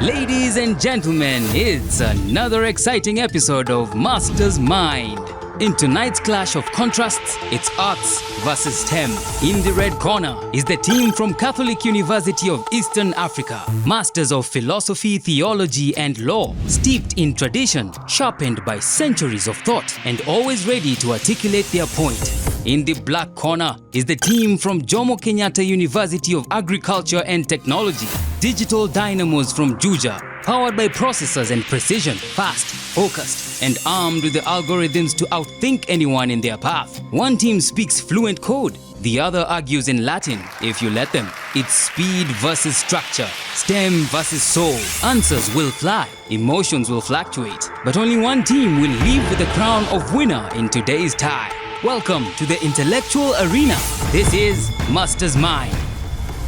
Ladies and gentlemen, it's another exciting episode of Master's Mind. In tonight's clash of contrasts, it's arts versus STEM. In the red corner is the team from Catholic University of Eastern Africa, Masters of Philosophy, Theology and Law, steeped in tradition, sharpened by centuries of thought, and always ready to articulate their point. In the black corner is the team from Jomo Kenyatta University of Agriculture and Technology, digital dynamos from Juja, powered by processors and precision, fast, focused, and armed with the algorithms to outthink anyone in their path. One team speaks fluent code, the other argues in Latin, if you let them. It's speed versus structure, STEM versus soul. Answers will fly, emotions will fluctuate, but only one team will leave with the crown of winner in today's tie. Welcome to the intellectual arena. This is Master's Mind.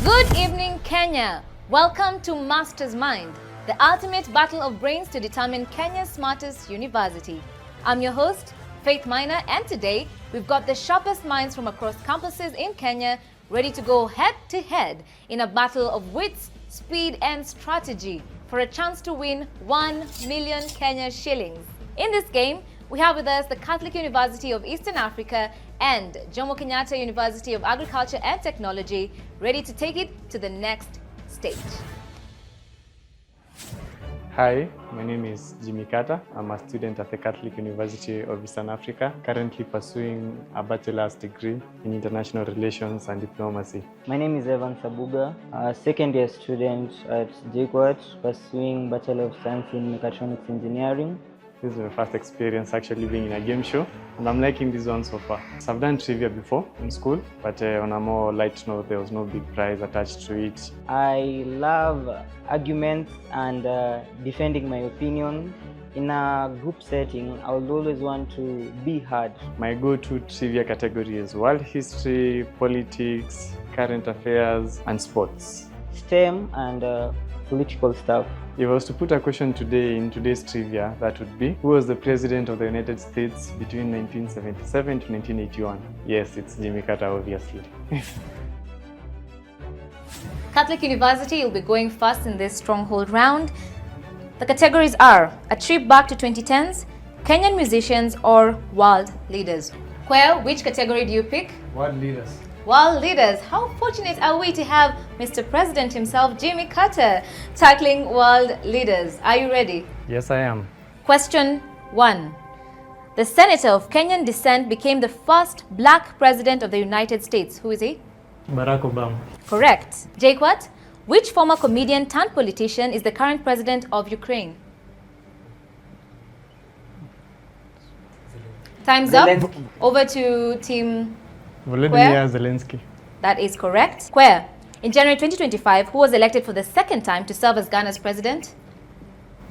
Good evening, Kenya. Welcome to Master's Mind, the ultimate battle of brains to determine Kenya's smartest university. I'm your host, Faith Minor, and today we've got the sharpest minds from across campuses in Kenya ready to go head to head in a battle of wits, speed, and strategy for a chance to win 1 million Kenya shillings. In this game, we have with us the Catholic University of Eastern Africa and Jomo Kenyatta University of Agriculture and Technology, ready to take it to the next stage. Hi, my name is Jkuat. I'm a student at the Catholic University of Eastern Africa, currently pursuing a bachelor's degree in international relations and diplomacy. My name is Evan Sabuga, a second year student at Jkuat, pursuing Bachelor of Science in Mechatronics Engineering. This is my first experience actually being in a game show, and I'm liking this one so far. So I've done trivia before in school, but on a more light note, there was no big prize attached to it. I love arguments and defending my opinion. In a group setting, I would always want to be heard. My go-to trivia category is world history, politics, current affairs, and sports. STEM and political stuff. If I was to put a question today in today's trivia, that would be, who was the President of the United States between 1977 to 1981? Yes, it's Jkuat, obviously. Catholic University will be going first in this Stronghold round. The categories are a trip back to 2010s, Kenyan musicians, or world leaders. Quail, which category do you pick? World leaders. World leaders. How fortunate are we to have Mr. President himself, Jimmy Carter, tackling world leaders. Are you ready? Yes, I am. Question 1. The senator of Kenyan descent became the first black president of the United States. Who is he? Barack Obama. Correct. Jkuat, which former comedian turned politician is the current president of Ukraine? Time's up. Over to team Volodymyr Zelensky. That is correct. Quer, in January 2025, who was elected for the second time to serve as Ghana's president?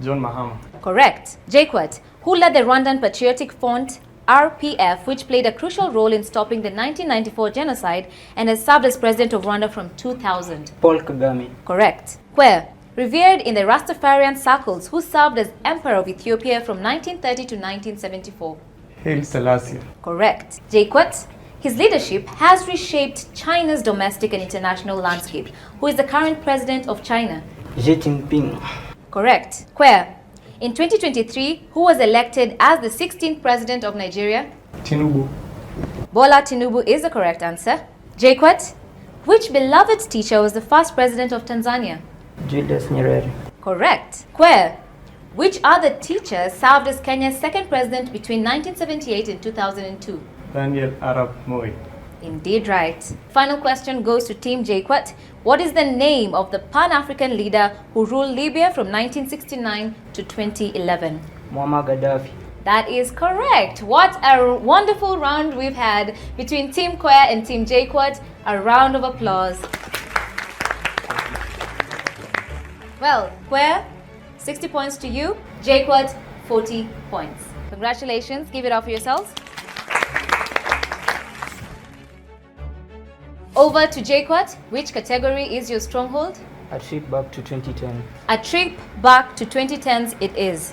John Mahama. Correct. Jkuat, who led the Rwandan Patriotic Front RPF, which played a crucial role in stopping the 1994 genocide and has served as president of Rwanda from 2000? Paul Kagame. Correct. Quer, revered in the Rastafarian circles, who served as Emperor of Ethiopia from 1930 to 1974? Haile Selassie. Correct. Jkuat, his leadership has reshaped China's domestic and international landscape. Who is the current president of China? Xi Jinping. Correct. Quer, in 2023, who was elected as the 16th president of Nigeria? Tinubu. Bola Tinubu is the correct answer. Jkuat, which beloved teacher was the first president of Tanzania? Julius Nyerere. Correct. Quer, which other teacher served as Kenya's second president between 1978 and 2002? Daniel Arap Moi. Indeed right. Final question goes to Team Jkuat. What is the name of the Pan-African leader who ruled Libya from 1969 to 2011? Muammar Gaddafi. That is correct. What a wonderful round we've had between Team Quer and Team Jkuat. A round of applause. Well, Quer, 60 points to you. Jkuat, 40 points. Congratulations. Give it up for yourselves. Over to Jkuat. Which category is your stronghold? A trip back to 2010. A trip back to 2010s it is.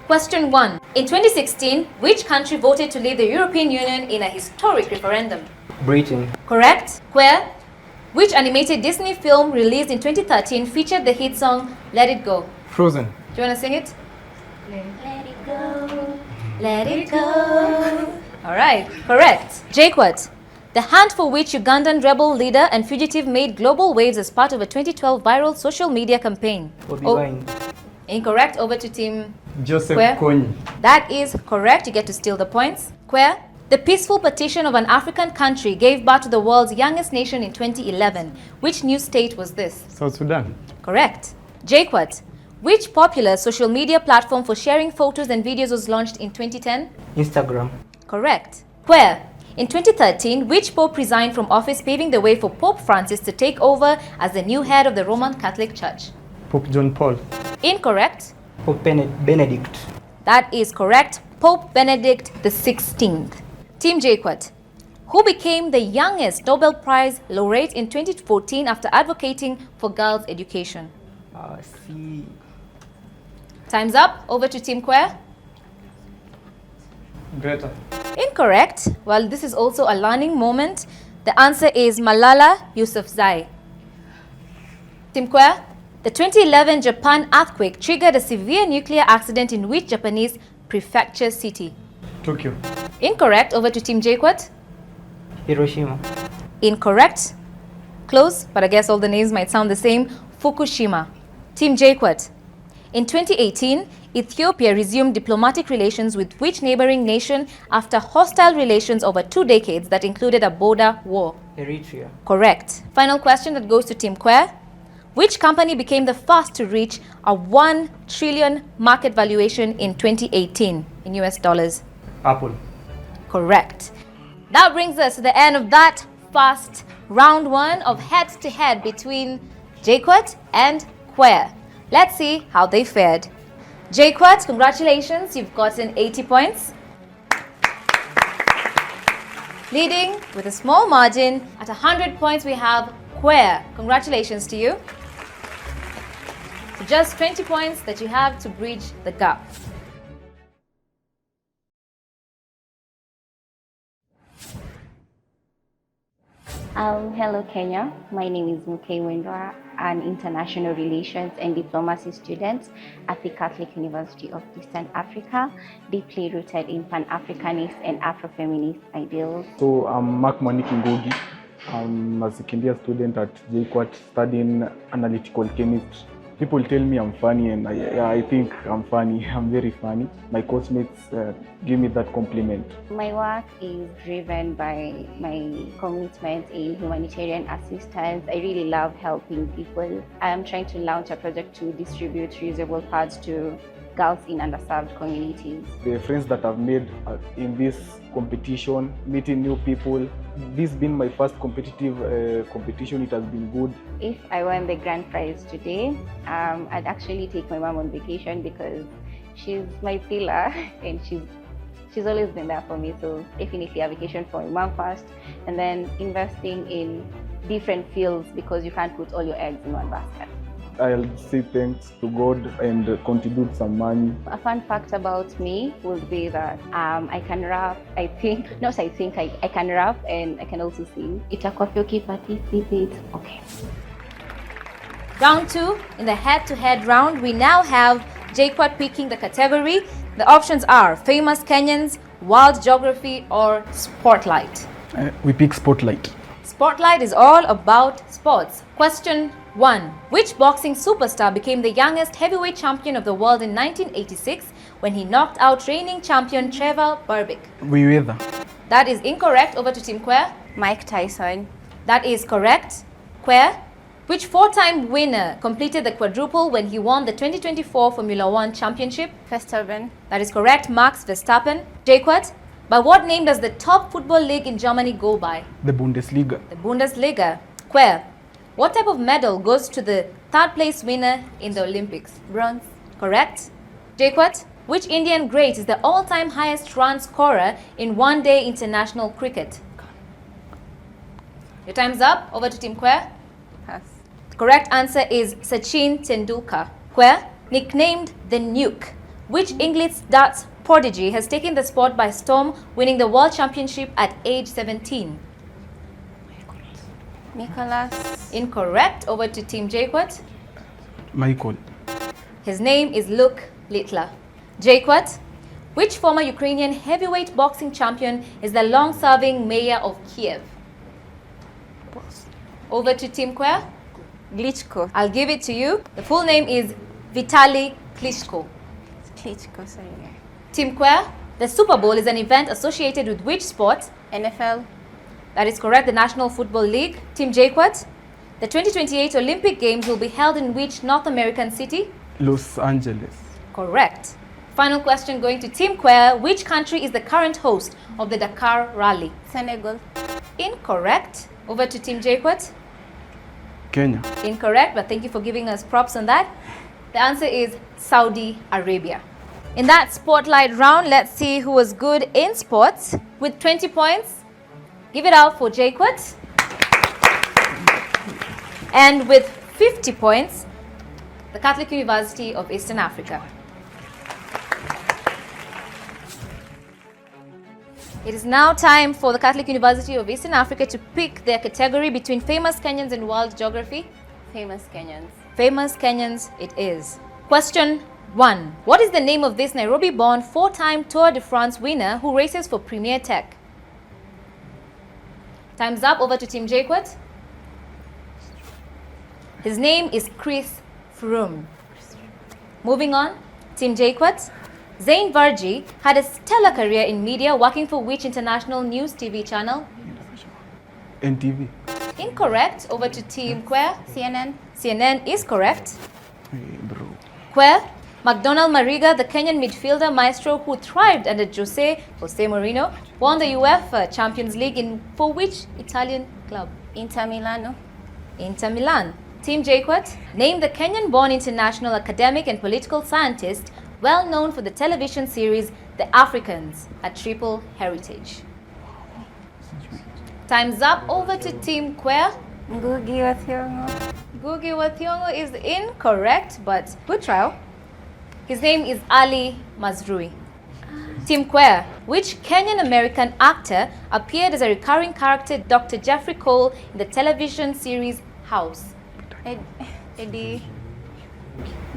Question 1. In 2016, which country voted to leave the European Union in a historic referendum? Britain. Correct. Quer, Which animated Disney film released in 2013 featured the hit song Let It Go? Frozen. Do you want to sing it? Let it go, let it go. All right, correct. Jkuat. The hunt for which Ugandan rebel leader and fugitive made global waves as part of a 2012 viral social media campaign. Bobby Oh, Wine. incorrect. Over to team. Joseph Where? Kony. That is correct. You get to steal the points. Where? The peaceful partition of an African country gave birth to the world's youngest nation in 2011. Which new state was this? South Sudan. Correct. Jkuat. Which popular social media platform for sharing photos and videos was launched in 2010? Instagram. Correct. Where? In 2013, which pope resigned from office, paving the way for Pope Francis to take over as the new head of the Roman Catholic Church? Pope John Paul. Incorrect. Pope Benedict. That is correct. Pope Benedict XVI. Team Jkuat. Who became the youngest Nobel Prize laureate in 2014 after advocating for girls' education? C. Time's up. Over to Team Quer. Greta. Incorrect. Well, this is also a learning moment. The answer is Malala Yousafzai. Team Quer. The 2011 Japan earthquake triggered a severe nuclear accident in which Japanese prefecture city? Tokyo. Incorrect. Over to Team Jkuat. Hiroshima. Incorrect. Close, but I guess all the names might sound the same. Fukushima. Team Jkuat. In 2018, Ethiopia resumed diplomatic relations with which neighboring nation after hostile relations over 2 decades that included a border war? Eritrea. Correct. Final question that goes to Team Quer. Which company became the first to reach a 1 trillion market valuation in 2018 in US dollars? Apple. Correct. That brings us to the end of that first round 1 of head-to-head between Jkuat and Quer. Let's see how they fared. Jkuat, congratulations, you've gotten 80 points. Leading with a small margin at 100 points, we have Quer. Congratulations to you. So just 20 points that you have to bridge the gap. Hello Kenya, my name is Mukay Wendwa, an international relations and diplomacy student at the Catholic University of Eastern Africa, deeply rooted in Pan-Africanist and Afro-feminist ideals. So I'm Mark Maniki Ngogi. I'm a second year student at Jkuat studying analytical chemistry. People tell me I'm funny, and I think I'm funny. I'm very funny. My course mates give me that compliment. My work is driven by my commitment in humanitarian assistance. I really love helping people. I am trying to launch a project to distribute reusable pads to girls in underserved communities. The friends that I've made in this competition, meeting new people. This being my first competitive competition, it has been good. If I won the grand prize today, I'd actually take my mom on vacation because she's my pillar and she's always been there for me. So definitely a vacation for my mom first, and then investing in different fields because you can't put all your eggs in one basket. I'll say thanks to God and contribute some money. A fun fact about me would be that I can rap. I can rap and I can also sing. Itakofi participate. Okay. Round 2, in the head-to-head round, we now have Jkuat picking the category. The options are famous Kenyans, world geography, or spotlight. We pick Spotlight. Spotlight is all about sports. Question 1. Which boxing superstar became the youngest heavyweight champion of the world in 1986 when he knocked out reigning champion Trevor Berbick? Mayweather. That is incorrect. Over to Team Quer. Mike Tyson. That is correct. Quer. Which 4-time winner completed the quadruple when he won the 2024 Formula 1 Championship? Verstappen. That is correct. Max Verstappen. Jkuat. By what name does the top football league in Germany go by? The Bundesliga. The Bundesliga. Quer. What type of medal goes to the 3rd place winner in the Olympics? Bronze. Correct. Jkuat. Which Indian great is the all-time highest run scorer in one-day international cricket? Your time's up. Over to Team Quer. Pass. The correct answer is Sachin Tendulkar. Quer, nicknamed the Nuke. Which English darts prodigy has taken the sport by storm, winning the World Championship at age 17? Nicholas. Incorrect. Over to Team Jkuat. Michael. His name is Luke Littler. Jkuat, which former Ukrainian heavyweight boxing champion is the long-serving mayor of Kiev? Over to Team CUEA. Glitchko. I'll give it to you. The full name is Vitaly Klitschko. Klitschko, sorry. Team CUEA, the Super Bowl is an event associated with which sport? NFL. That is correct, the National Football League. Team Jkuat, the 2028 Olympic Games will be held in which North American city? Los Angeles. Correct. Final question going to Team CUEA. Which country is the current host of the Dakar Rally? Senegal. Incorrect. Over to Team Jkuat. Kenya. Incorrect, but thank you for giving us props on that. The answer is Saudi Arabia. In that spotlight round, let's see who was good in sports. With 20 points, give it out for Jkuat. And with 50 points, the Catholic University of Eastern Africa. It is now time for the Catholic University of Eastern Africa to pick their category between famous Kenyans in world geography. Famous Kenyans. Famous Kenyans it is. Question 1. What is the name of this Nairobi-born 4-time Tour de France winner who races for Premier Tech? Time's up. Over to Team Jkuat. His name is Chris Froome. Moving on, Team Jkuat. Zain Varji had a stellar career in media, working for which international news TV channel? NTV. Incorrect. Over to Team CUEA. CNN. CNN is correct. Hey, bro. CUEA. McDonald Mariga, the Kenyan midfielder maestro who thrived under Jose Mourinho, won the UEFA Champions League for which Italian club? Inter Milano. Inter Milan. Team Jkuat. Name the Kenyan-born international academic and political scientist well known for the television series The Africans, a triple heritage. Time's up. Over to Team CUEA. Ngugi wa Thiong'o. Ngugi wa Thiong'o is incorrect, but good trial. His name is Ali Mazrui. Team CUEA. Which Kenyan-American actor appeared as a recurring character, Dr. Jeffrey Cole, in the television series House? Eddie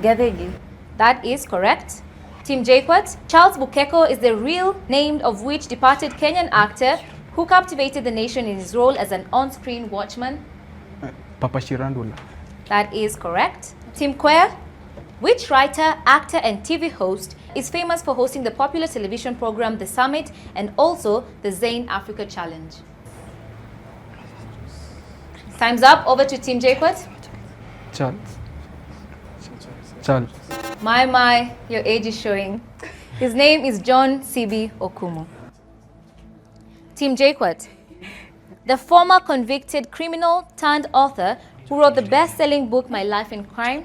Gadegi. That is correct. Team Jkuat. Charles Bukeko is the real name of which departed Kenyan actor who captivated the nation in his role as an on-screen watchman? Papa Shirandula. That is correct. Team CUEA. Which writer, actor and TV host is famous for hosting the popular television program The Summit and also the Zain Africa Challenge? Time's up. Over to Team Jkuat. Charles. My, your age is showing. His name is John C.B. Okumu. Team Jkuat. The former convicted criminal turned author who wrote the best-selling book My Life in Crime?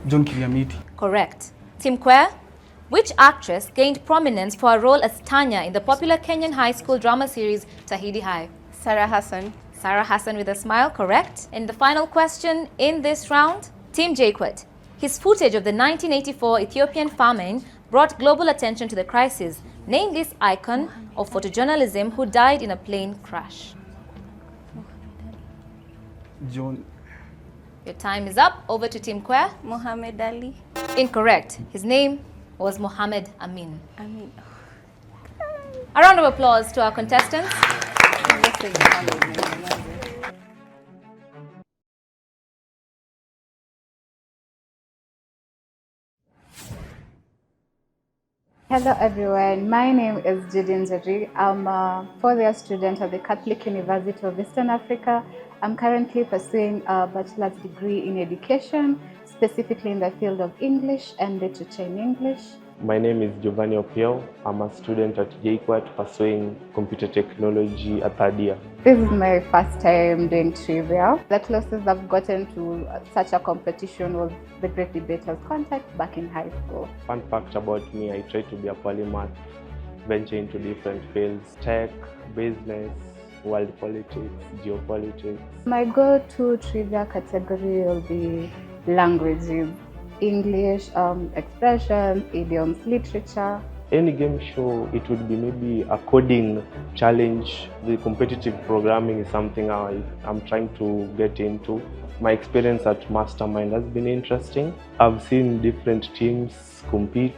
John Kiliamiti. Correct. Team CUEA. Which actress gained prominence for her role as Tanya in the popular Kenyan high school drama series Tahidi High? Sarah Hassan. Sarah Hassan with a smile, correct. And the final question in this round, Team Jkuat. His footage of the 1984 Ethiopian famine brought global attention to the crisis. Name this icon of photojournalism who died in a plane crash. John. Your time is up. Over to Team CUEA. Muhammad Ali. Incorrect. His name was Mohammed Amin. Amin. A round of applause to our contestants. Hello everyone, my name is Jidin Zeri. I'm a fourth-year student at the Catholic University of Eastern Africa. I'm currently pursuing a bachelor's degree in education, specifically in the field of English and literature in English. My name is Giovanni Opiel. I'm a student at Jkuat pursuing computer technology at third year. This is my first time doing trivia. The closest I've gotten to such a competition was the Great Debaters Contest back in high school. Fun fact about me, I try to be a polymath, venture into different fields, tech, business, world politics, geopolitics. My go-to trivia category will be languages. English, expressions, idioms, literature. any game show, it would be maybe a coding challenge. The competitive programming is something I'm trying to get into. My experience at Mastermind has been interesting. I've seen different teams compete.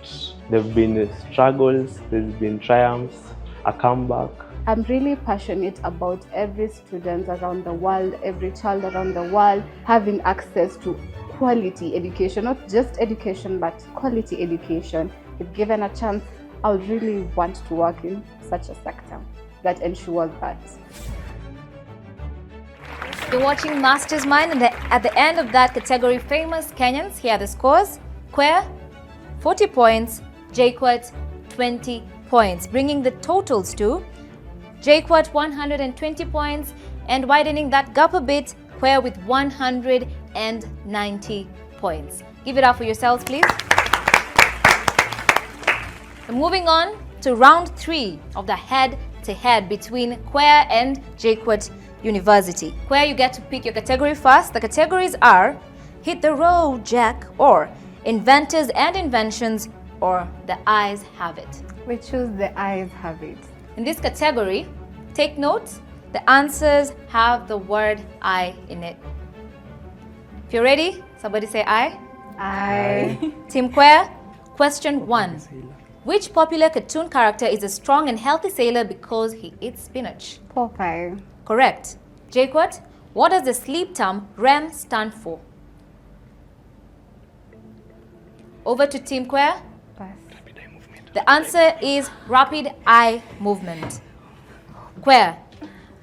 There have been struggles, there's been triumphs, a comeback. I'm really passionate about every student around the world, every child around the world having access to quality education, not just education, but quality education. If given a chance, I would really want to work in such a sector that ensures that. You're watching Masters Mind, and at the end of that category, famous Kenyans, here are the scores. CUEA, 40 points, Jkuat, 20 points, bringing the totals to Jkuat 120 points, and widening that gap a bit, CUEA with 190 points. Give it up for yourselves, please. And moving on to round 3 of the head-to-head between CUEA and Jkuat University. CUEA, you get to pick your category first. The categories are Hit the Road, Jack, or Inventors and Inventions, or The Eyes Have It. We choose The Eyes Have It. In this category, take note, the answers have the word I in it. If you're ready, somebody say I. I. Team CUEA, question 1. Which popular cartoon character is a strong and healthy sailor because he eats spinach? Popeye. Correct. Jkuat, what does the sleep term REM stand for? Over to Team CUEA. Pass. The answer is rapid eye movement. CUEA,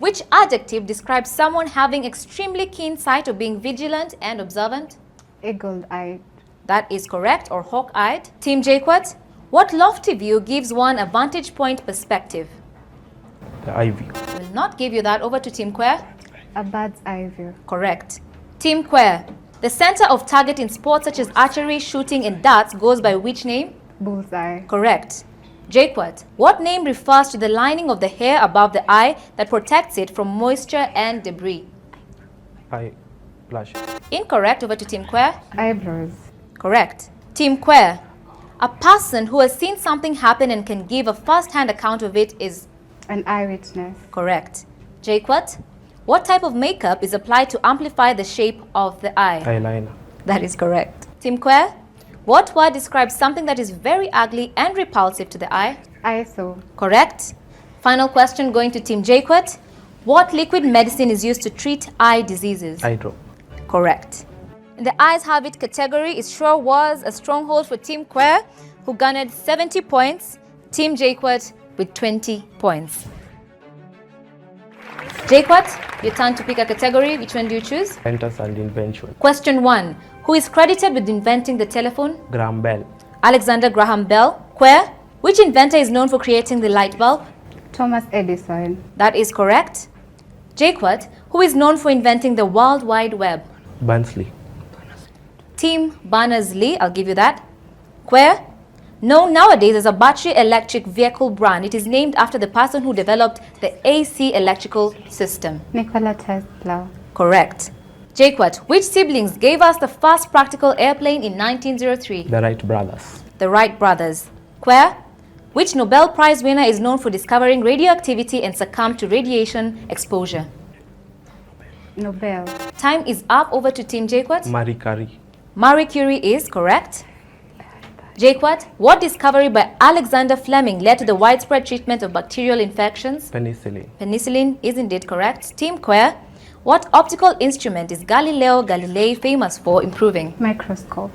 which adjective describes someone having extremely keen sight or being vigilant and observant? Eagle-eyed. That is correct, or hawk-eyed. Team Jkuat, what lofty view gives one a vantage point perspective? The eye view. Will not give you that. Over to Team CUEA. A bird's eye view. Correct. Team CUEA, the center of target in sports such as archery, shooting, and darts goes by which name? Bullseye. Correct. Jkuat, what name refers to the lining of the hair above the eye that protects it from moisture and debris? Eye blush. Incorrect. Over to Team CUEA. Eyebrows. Correct. Team CUEA, a person who has seen something happen and can give a first-hand account of it is? An eyewitness. Correct. Jkuat, what type of makeup is applied to amplify the shape of the eye? Eyeliner. That is correct. Team CUEA, what word describes something that is very ugly and repulsive to the eye? ISO. Correct. Final question going to Team Jkuat. What liquid medicine is used to treat eye diseases? Eye drop. Correct. In the Eyes Have It category, it sure was a stronghold for Team CUEA, who garnered 70 points. Team Jkuat with 20 points. Jkuat, your turn to pick a category. Which one do you choose? Inventors and Inventions. Question 1. Who is credited with inventing the telephone? Graham Bell. Alexander Graham Bell. CUEA, which inventor is known for creating the light bulb? Thomas Edison. That is correct. Jkuat, who is known for inventing the World Wide Web? Barnsley. Team Berners-Lee, I'll give you that. CUEA, known nowadays as a battery electric vehicle brand, it is named after the person who developed the AC electrical system. Nikola Tesla. Correct. Jkuat, which siblings gave us the first practical airplane in 1903? The Wright brothers. The Wright brothers. CUEA, which Nobel Prize winner is known for discovering radioactivity and succumbed to radiation exposure? Nobel. Time is up. Over to Team Jkuat. Marie Curie. Marie Curie is correct. Jkuat, what discovery by Alexander Fleming led to the widespread treatment of bacterial infections? Penicillin. Penicillin is indeed correct. Team CUEA, what optical instrument is Galileo Galilei famous for improving? Microscope.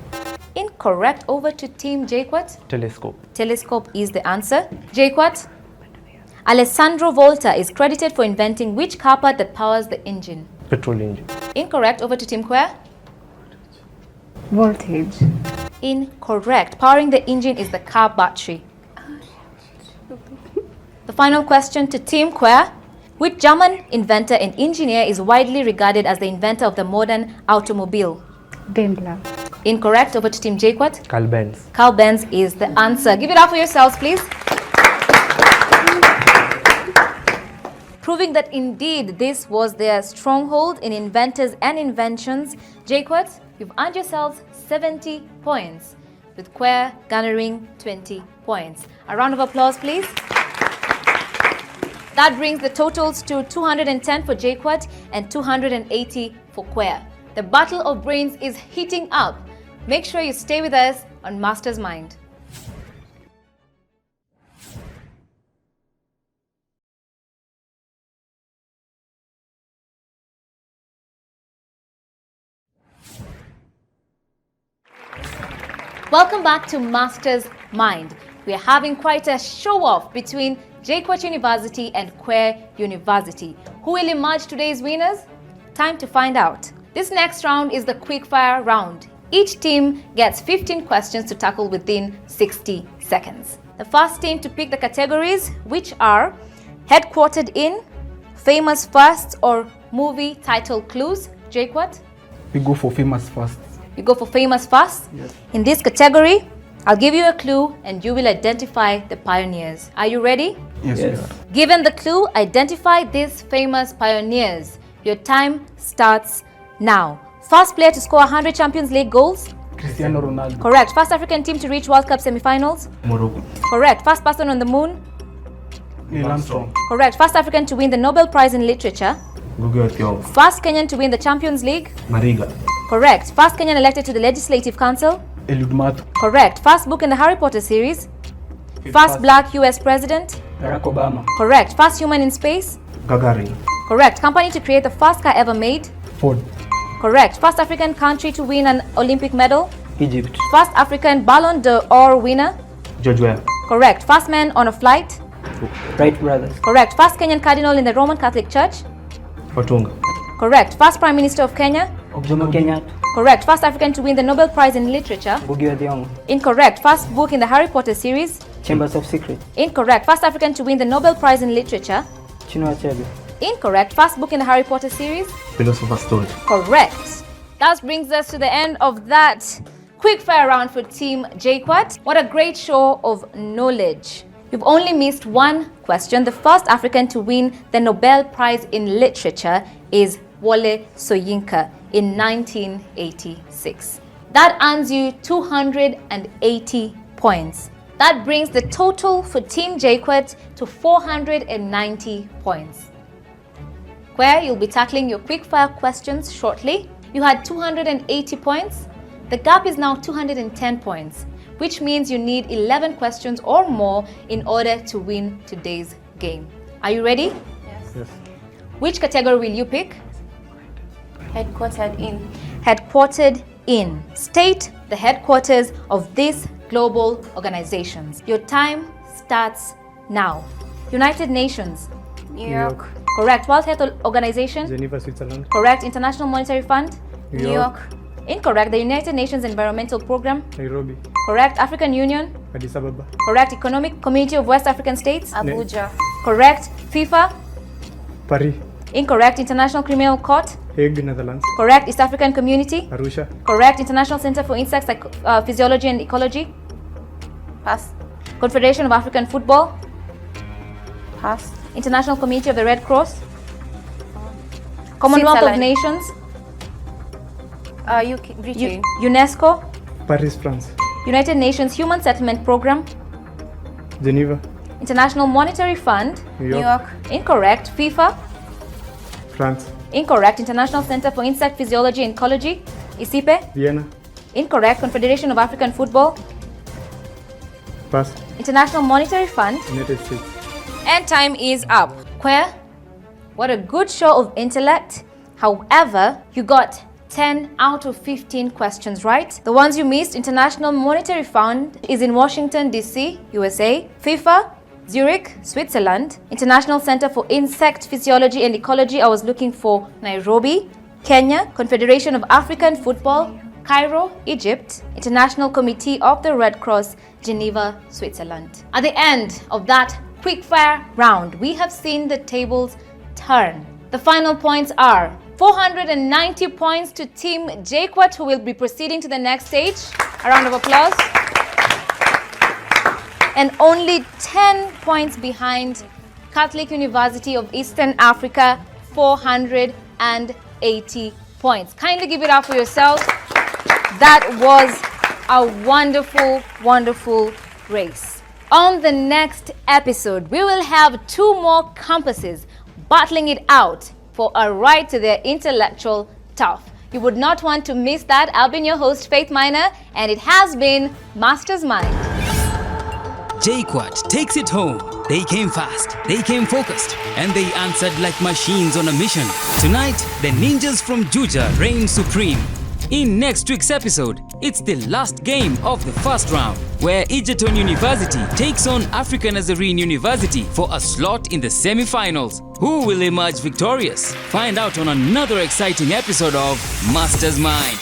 Incorrect. Over to Team Jkuat. Telescope. Telescope is the answer. Jkuat, Alessandro Volta is credited for inventing which car part that powers the engine? Petrol engine. Incorrect. Over to Team CUEA. Voltage. Incorrect. Powering the engine is the car battery. The final question to Team CUEA. Which German inventor and engineer is widely regarded as the inventor of the modern automobile? Daimler. Incorrect. Over to Team Jkuat. Carl Benz. Carl Benz is the answer. Give it up for yourselves, please. Proving that indeed this was their stronghold in inventors and inventions. Jkuat, you've earned yourselves 70 points, with CUEA garnering 20 points. A round of applause, please. That brings the totals to 210 for Jkuat and 280 for CUEA. The battle of brains is heating up. Make sure you stay with us on Master's Mind. Welcome back to Master's Mind. We are having quite a show-off between Jkuat University and CUEA University. Who will emerge today's winners? Time to find out. This next round is the Quickfire round. Each team gets 15 questions to tackle within 60 seconds. The first team to pick the categories, which are headquartered in, famous firsts or movie title clues. Jkuat? We go for famous first. You go for famous firsts? Yes. In this category, I'll give you a clue and you will identify the pioneers. Are you ready? Yes, we are. Given the clue, identify these famous pioneers. Your time starts now. First player to score 100 Champions League goals? Cristiano Ronaldo. Correct. First African team to reach World Cup semifinals? Morocco. Correct. First person on the moon? Neil Armstrong. Correct. First African to win the Nobel Prize in Literature? Jkuat. First Kenyan to win the Champions League? Mariga. Correct. First Kenyan elected to the Legislative Council? Eliud Mato. Correct. First book in the Harry Potter series? First black US president? Barack Obama. Correct. First human in space? Gagarin. Correct. Company to create the first car ever made? Ford. Correct. First African country to win an Olympic medal? Egypt. First African Ballon d'Or winner? George Weah. Correct. First man on a flight? Wright brothers. Correct. First Kenyan cardinal in the Roman Catholic Church? Watunga. Correct. First Prime Minister of Kenya? Jomo Kenyatta. Correct. First African to win the Nobel Prize in Literature? Jomo. Incorrect. First book in the Harry Potter series? Chambers of Secrets. Incorrect. First African to win the Nobel Prize in Literature? Chinua Achebe. Incorrect. First book in the Harry Potter series? Philosopher's Stone. Correct. That brings us to the end of that quickfire round for Team Jkuat. What a great show of knowledge. You've only missed one question. The first African to win the Nobel Prize in Literature is Wole Soyinka in 1986. That earns you 280 points. That brings the total for Team Jkuat to 490 points. Where you'll be tackling your quickfire questions shortly. You had 280 points. The gap is now 210 points, which means you need 11 questions or more in order to win today's game. Are you ready? Yes. Which category will you pick? Headquartered in. Headquartered in. State the headquarters of these global organizations. Your time starts now. United Nations. New York. Correct. World Health Organization. Geneva, Switzerland. Correct. International Monetary Fund. New York. Incorrect. The United Nations Environmental Program. Nairobi. Correct. African Union. Addis Ababa. Correct. Economic Community of West African States. Abuja. Correct. FIFA. Paris. Incorrect. International Criminal Court. Hague, Netherlands. Correct. East African Community. Arusha. Correct. International Center for Insect Physiology and Ecology. Pass. Confederation of African Football. Pass. International Committee of the Red Cross. Commonwealth of Switzerland. Nations. UK. Britain. UNESCO. Paris, France. United Nations Human Settlement Program. Geneva. International Monetary Fund. New New York. York. Incorrect. FIFA. France. Incorrect. International Center for Insect Physiology and Ecology. ICIPE. Vienna. Incorrect. Confederation of African Football. Pass. International Monetary Fund. United States. And time is up. CUEA, what a good show of intellect. However, you got 10 out of 15 questions right. The ones you missed: International Monetary Fund is in Washington, D.C., USA. FIFA, Zurich, Switzerland. International Center for Insect Physiology and Ecology, I was looking for Nairobi. Kenya, Confederation of African Football, Cairo, Egypt. International Committee of the Red Cross, Geneva, Switzerland. At the end of that quickfire round, we have seen the tables turn. The final points are 490 points to Team Jkuat, who will be proceeding to the next stage. A round of applause. And only 10 points behind Catholic University of Eastern Africa, 480 points. Kindly give it up for yourselves. That was a wonderful, wonderful race. On the next episode, we will have 2 more campuses battling it out for a right to their intellectual turf. You would not want to miss that. I've been your host, Faith Minor, and it has been Master's Mind. Jkuat takes it home. They came fast, they came focused, and they answered like machines on a mission. Tonight, the ninjas from Juja reign supreme. In next week's episode, it's the last game of the first round, where Egerton University takes on African Nazarene University for a slot in the semi-finals. Who will emerge victorious? Find out on another exciting episode of Master's Mind.